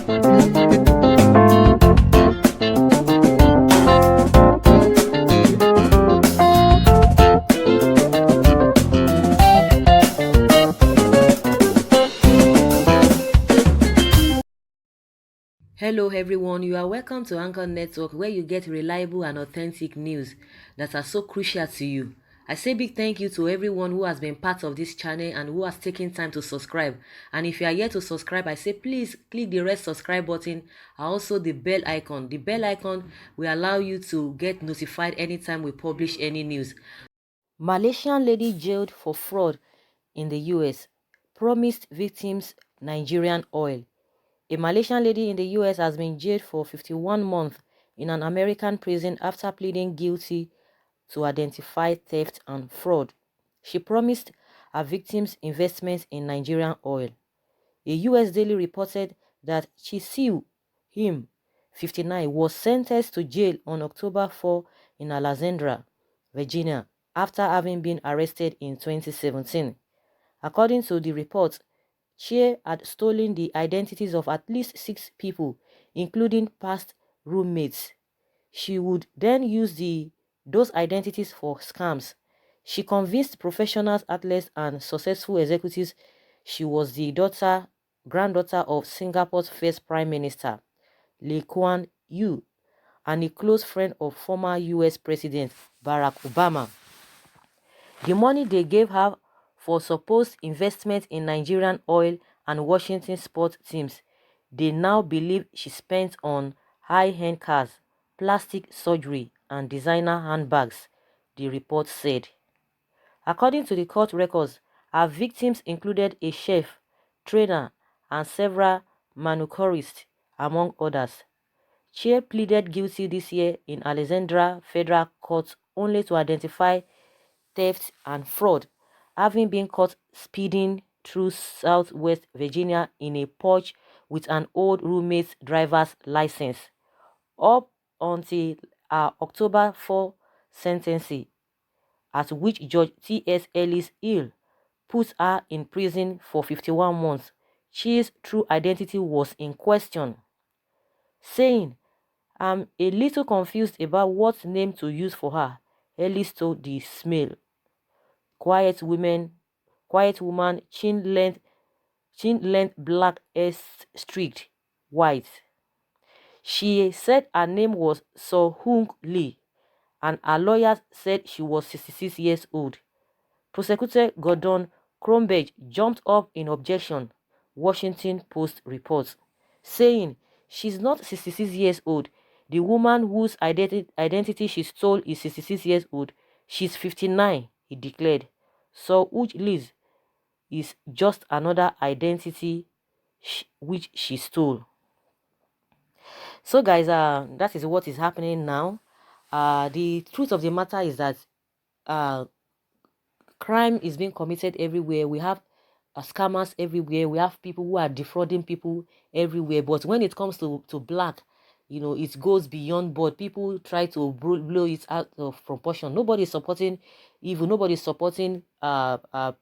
Hello everyone, you are welcome to Anchor Network where you get reliable and authentic news that are so crucial to you. I say big thank you to everyone who has been part of this channel and who has taken time to subscribe. And if you are yet to subscribe, I say please click the red subscribe button and also the bell icon. The bell icon will allow you to get notified anytime we publish any news. Malaysian lady jailed for fraud in the US, promised victims Nigerian oil. A Malaysian lady in the US has been jailed for 51 months in an American prison after pleading guilty to identify theft and fraud. She promised her victims investments in Nigerian oil. A US daily reported that Chisiu him, 59, was sentenced to jail on October 4 in Alexandria, Virginia, after having been arrested in 2017. According to the report, Che had stolen the identities of at least 6 people, including past roommates. She would then use those identities for scams. She convinced professional athletes and successful executives she was the granddaughter of Singapore's first Prime Minister, Lee Kuan Yew, and a close friend of former US President Barack Obama. The money they gave her for supposed investment in Nigerian oil and Washington sports teams, they now believe she spent on high-end cars, plastic surgery, and designer handbags, the report said. According to the court records, her victims included a chef, trainer, and several manicurists, among others. Che pleaded guilty this year in Alexandria Federal Court only to identify theft and fraud, having been caught speeding through Southwest Virginia in a Porsche with an old roommate's driver's license, up until her October 4 sentencing, at which Judge T.S. Ellis Hill put her in prison for 51 months. Che's true identity was in question, saying, "I'm a little confused about what name to use for her," Ellis told the Smail. Quiet woman, quiet woman, chin length, black hair streaked white. She said her name was So Hung Lee, and her lawyers said she was 66 years old. Prosecutor Gordon Kronberg jumped up in objection, Washington Post reports, saying she's not 66 years old. The woman whose identity she stole is 66 years old. She's 59, he declared. So which Liz is just another identity which she stole. So guys, that is what is happening now. The truth of the matter is that uh crime is being committed everywhere. We have scammers everywhere. We have people who are defrauding people everywhere. But when it comes to black, you know, it goes beyond board. People try to blow it out of proportion. Nobody is supporting evil. Nobody is supporting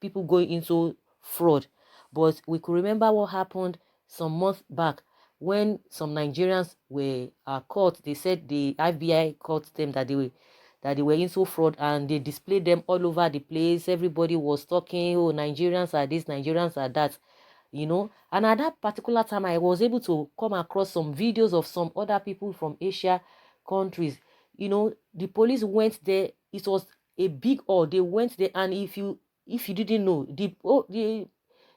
people going into fraud. But we could remember what happened some months back when some Nigerians were caught. They said the FBI caught them that they were into fraud, and they displayed them all over the place. Everybody was talking, oh, Nigerians are this, Nigerians are that, you know. And at that particular time, I was able to come across some videos of some other people from Asia countries. You know, the police went there. It was a big all. They went there, and if you didn't know,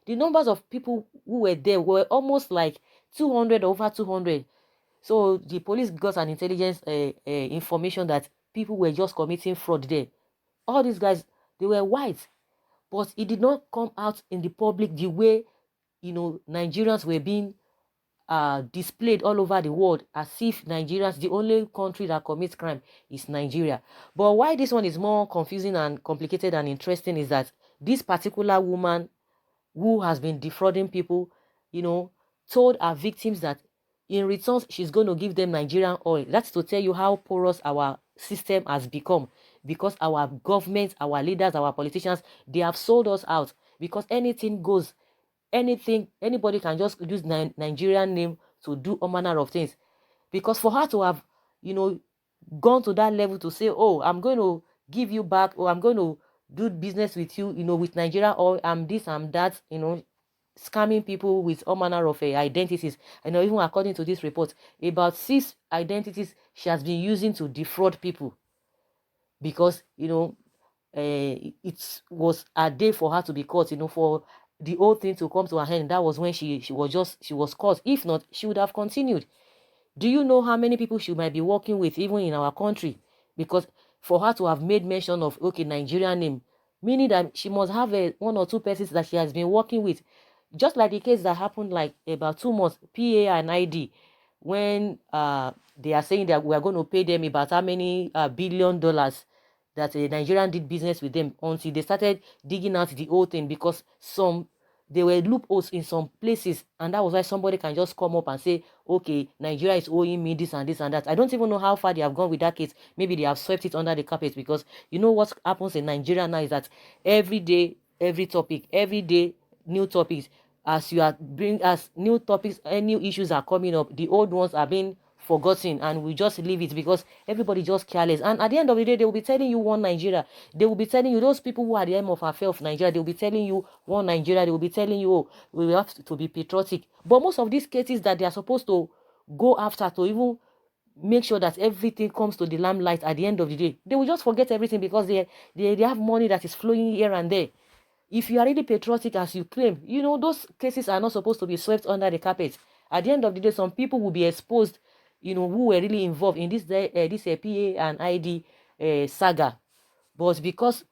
the numbers of people who were there were almost like 200, over 200. So the police got an intelligence information that people were just committing fraud there. All these guys, they were white, but it did not come out in the public the way, you know, Nigerians were being displayed all over the world, as if Nigerians, the only country that commits crime is Nigeria. But why this one is more confusing and complicated and interesting is that this particular woman who has been defrauding people, you know, told her victims that in return she's going to give them Nigerian oil. That's to tell you how porous our system has become, because our government, our leaders, our politicians, they have sold us out, because anything goes. Anything, anybody can just use Nigerian name to do all manner of things. Because for her to have, gone to that level to say, oh, I'm going to give you back, or I'm going to do business with you, with Nigeria, or I'm this, I'm that, scamming people with all manner of identities. Even according to this report, about 6 identities she has been using to defraud people, because it was a day for her to be caught, for the whole thing to come to an end. That was when she was caught. If not, she would have continued. Do you know how many people she might be working with even in our country? Because for her to have made mention of, okay, Nigerian name, meaning that she must have one or two persons that she has been working with. Just like the case that happened like about 2 months, PA and ID, when they are saying that we are going to pay them about how many $billion that Nigerian did business with them, until they started digging out the whole thing, because there were loopholes in some places, and that was why somebody can just come up and say, okay, Nigeria is owing me this and this and that. I don't even know how far they have gone with that case. Maybe they have swept it under the carpet, because what happens in Nigeria now is that every day, every topic, every day, new topics. As new topics and new issues are coming up, the old ones are being forgotten, and we just leave it because everybody just careless. And at the end of the day, they will be telling you one Nigeria. They will be telling you, those people who are the aim of affair of Nigeria, they will be telling you one Nigeria. They will be telling you, oh, we have to be patriotic. But most of these cases that they are supposed to go after to even make sure that everything comes to the limelight at the end of the day, they will just forget everything, because they have money that is flowing here and there. If you are really patriotic as you claim, those cases are not supposed to be swept under the carpet. At the end of the day, some people will be exposed, who were really involved in this PA and ID saga. But because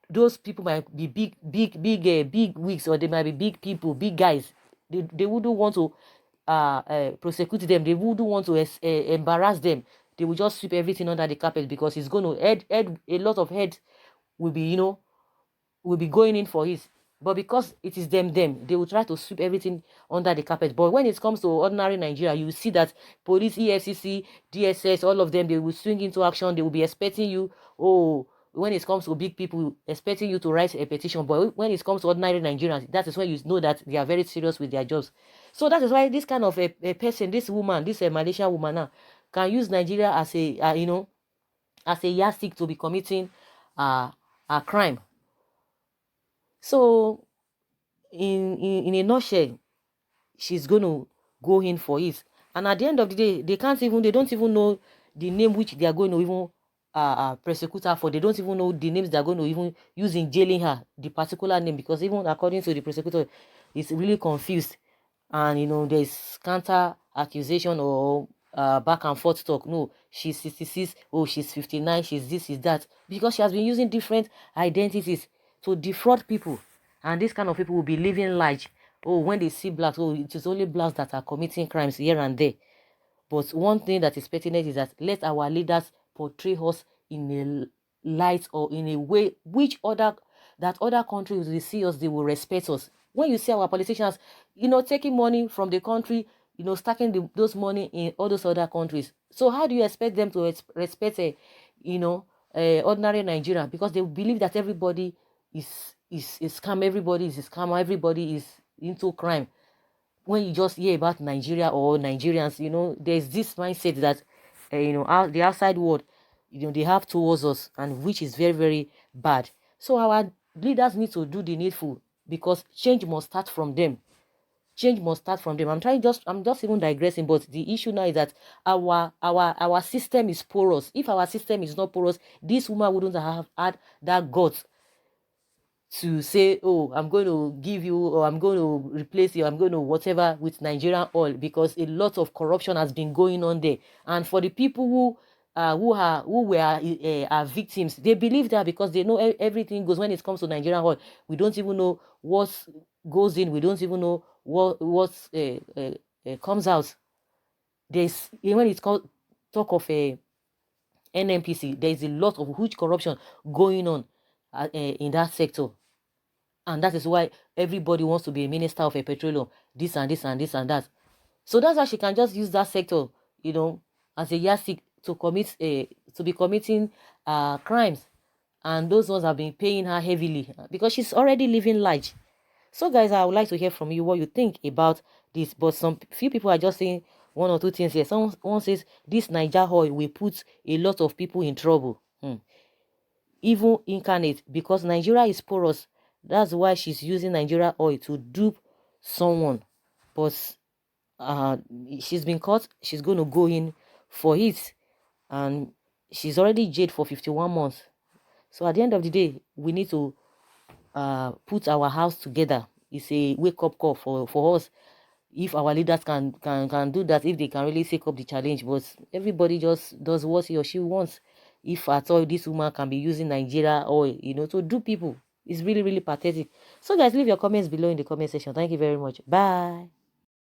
those people might be big wigs, or they might be big people, big guys, they wouldn't want to prosecute them. They wouldn't want to embarrass them. They will just sweep everything under the carpet, because it's going to a lot of heads will be, will be going in for it. But because it is them, they will try to sweep everything under the carpet. But when it comes to ordinary Nigeria, you see that police, EFCC, DSS, all of them, they will swing into action. They will be expecting you, when it comes to big people, expecting you to write a petition. But when it comes to ordinary Nigerians, that is when you know that they are very serious with their jobs. So that is why this kind of a person, this woman, this Malaysian woman now, can use Nigeria as a, as a yardstick to be committing a crime. So in a nutshell, she's going to go in for it. And at the end of the day, they don't even know the name which they are going to even prosecute her for. They don't even know the names they are going to even use in jailing her, the particular name, because even according to the prosecutor, it's really confused. And there's counter accusation, or back and forth talk. No, she's 66, oh, she's 59, she's this, she's that, because she has been using different identities to defraud people. And this kind of people will be living large. Oh, when they see blacks, oh, it is only blacks that are committing crimes here and there. But one thing that is pertinent is that let our leaders portray us in a light, or in a way that other countries will see us, they will respect us. When you see our politicians, taking money from the country, stacking those money in all those other countries. So how do you expect them to respect ordinary Nigeria? Because they believe that everybody is scam, everybody is a scammer, everybody is into crime. When you just hear about Nigeria or Nigerians, there's this mindset that, the outside world, they have towards us, and which is very, very bad. So our leaders need to do the needful, because change must start from them. Change must start from them. I'm just even digressing, but the issue now is that our system is porous. If our system is not porous, this woman wouldn't have had that guts to say, oh, I'm going to give you, or I'm going to replace you, I'm going to whatever with Nigerian oil, because a lot of corruption has been going on there. And for the people who were victims, they believe that, because they know everything goes. When it comes to Nigerian oil, we don't even know what goes in. We don't even know what comes out. There's, when it's called talk of a NNPC, there's a lot of huge corruption going on in that sector. And that is why everybody wants to be a minister of a petroleum, this and this and this and that. So that's why she can just use that sector, as a yardstick to be committing crimes. And those ones have been paying her heavily, because she's already living large. So guys, I would like to hear from you what you think about this. But some few people are just saying one or two things here. Someone says this Niger oil will put a lot of people in trouble. Even incarnate, because Nigeria is porous. That's why she's using Nigeria oil to dupe someone. But uh she's been caught. She's going to go in for it, and she's already jailed for 51 months. So at the end of the day, we need to put our house together. It's a wake-up call for us. If our leaders can do that, if they can really take up the challenge. But everybody just does what he or she wants. If at all this woman can be using Nigeria oil, to do people, it's really, really pathetic. So guys, leave your comments below in the comment section. Thank you very much. Bye.